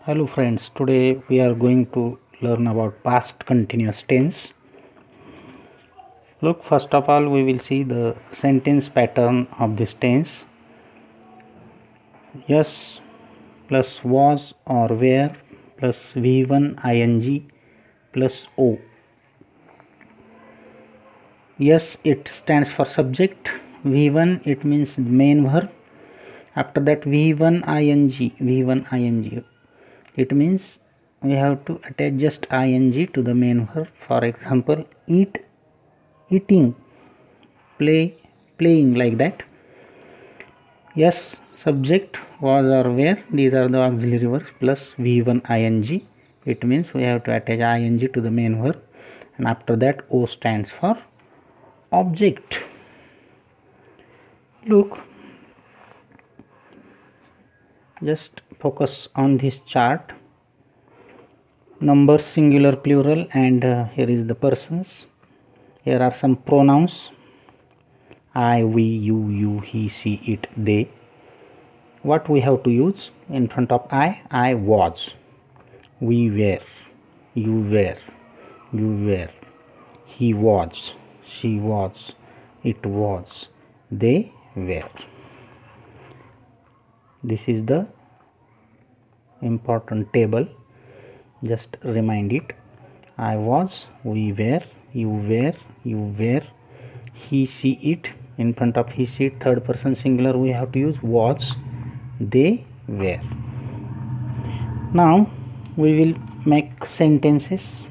Hello friends, today we are going to learn about past continuous tense. Look, first of all we will see the sentence pattern of this tense. Yes plus was or were plus V1 ing plus O. Yes, it stands for subject. V1 it means main verb. After that V1 ing it means we have to attach just ing to the main verb. For example, eat, eating, play, playing, like that. Yes, subject, was or were, these are the auxiliary verbs plus V1 ing. It means we have to attach ing to the main verb, and after that O stands for object. Look, just focus on this chart. Numbers singular plural, and here is the persons. Here are some pronouns: I, we, you, he, she, it, they. What we have to use in front of I was, we were, you were, he was, she was, it was, they were. This is the important table, just remind it. I was, we were, you were, he, she, it. In front of he, she, it, third person singular, we have to use was, they were. Now we will make sentences.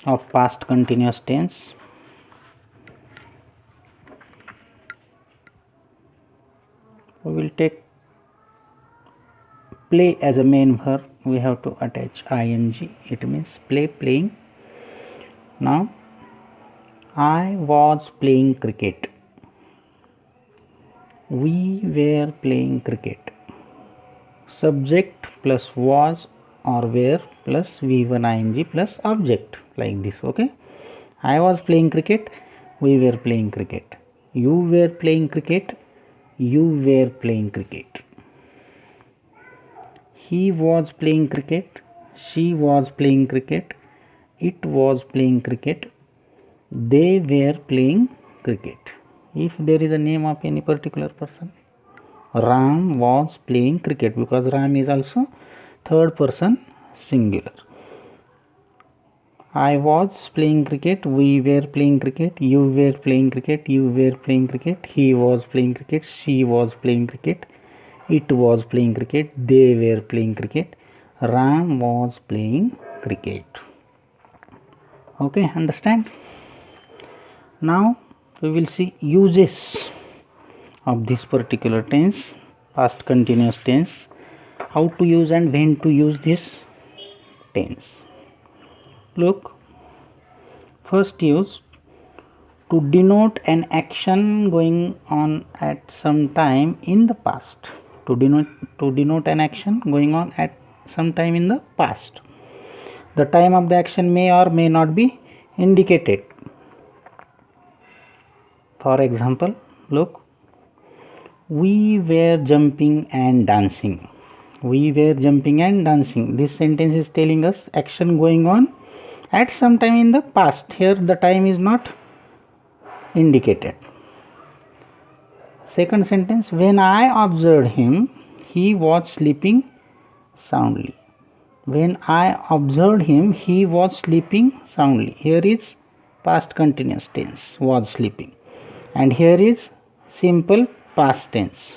Of past continuous tense. We will take play as a main verb. We have to attach ing. It means play, playing. Now I was playing cricket. We were playing cricket. Subject plus was or were plus V1 ing plus object, like this. Okay, I was playing cricket, we were playing cricket. You were playing cricket, you were playing cricket. He was playing cricket, she was playing cricket, it was playing cricket, they were playing cricket. If there is a name of any particular person, Ram was playing cricket, because Ram is also third person singular. I was playing cricket, we were playing cricket, you were playing cricket, you were playing cricket, he was playing cricket, she was playing cricket, it was playing cricket, they were playing cricket, Ram was playing cricket. Okay, understand? Now we will see uses of this particular tense, past continuous tense, how to use and when to use this tense. Look, first use to denote an action going on at some time in the past. To denote an action going on at some time in the past. The time of the action may or may not be indicated. For example, look, we were jumping and dancing. We were jumping and dancing. This sentence is telling us action going on at some time in the past. Here the time is not indicated. Second sentence, when I observed him, he was sleeping soundly. When I observed him, he was sleeping soundly. Here is past continuous tense, was sleeping, and here is simple past tense,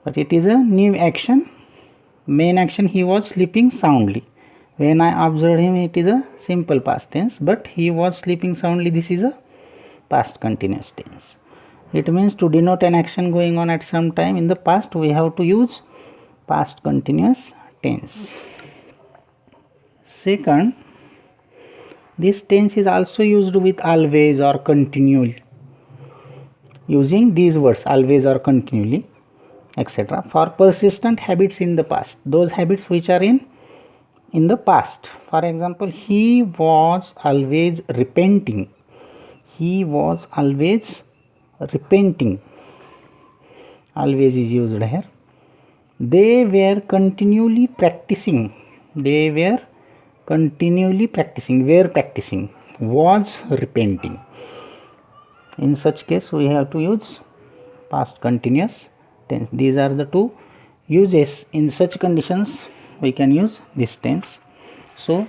but it is a new action. Main action, he was sleeping soundly. When I observed him, it is a simple past tense, but he was sleeping soundly, this is a past continuous tense. It means to denote an action going on at some time in the past, we have to use past continuous tense. Second, this tense is also used with always or continually, using these words always or continually, etc., for persistent habits in the past, those habits which are in the past. For example, he was always repenting, he was always repenting always is used here. They were continually practicing. They were continually practicing. Were practicing. Was repenting. In such case, we have to use past continuous tense. These are the two uses. In such conditions, we can use this tense. So,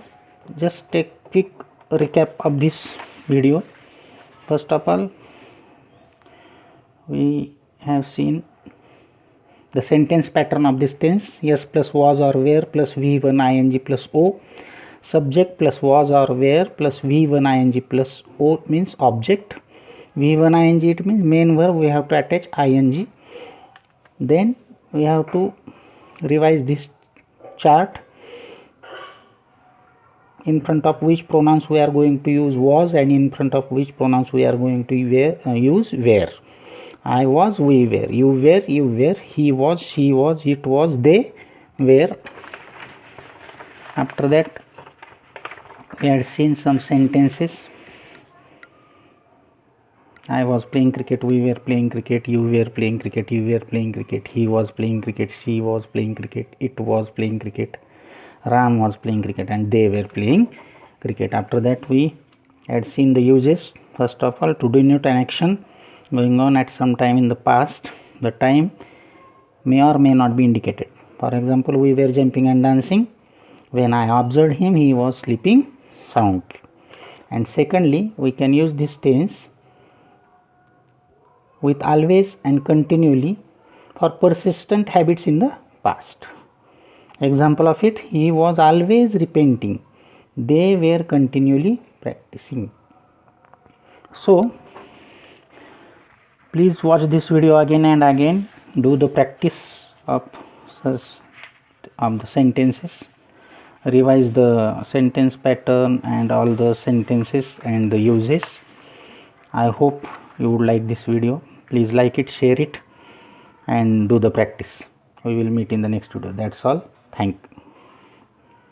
just take quick recap of this video. First of all, we have seen the sentence pattern of this tense. Yes plus was or were plus V1 ing plus O. Subject plus was or were plus V1 ing plus O means object. V1 ing it means main verb, we have to attach ing. Then we have to revise this chart, in front of which pronouns we are going to use was, and in front of which pronouns we are going to use were. I was, we were, you were, you were, he was, she was, it was, they were. After that, we had seen some sentences. I was playing cricket, we were playing cricket, you were playing cricket, you were playing cricket, he was playing cricket, she was playing cricket, it was playing cricket, Ram was playing cricket, and they were playing cricket. After that, we had seen the uses. First of all, to denote an action going on at some time in the past, the time may or may not be indicated. For example, we were jumping and dancing. When I observed him, he was sleeping soundly. And secondly, we can use this tense with always and continually for persistent habits in the past. Example of it, he was always repenting. They were continually practicing. So, please watch this video again and again. Do the practice of the sentences. Revise the sentence pattern and all the sentences and the uses. I hope you would like this video. Please like it, share it, and do the practice. We will meet in the next video. That's all. Thank you.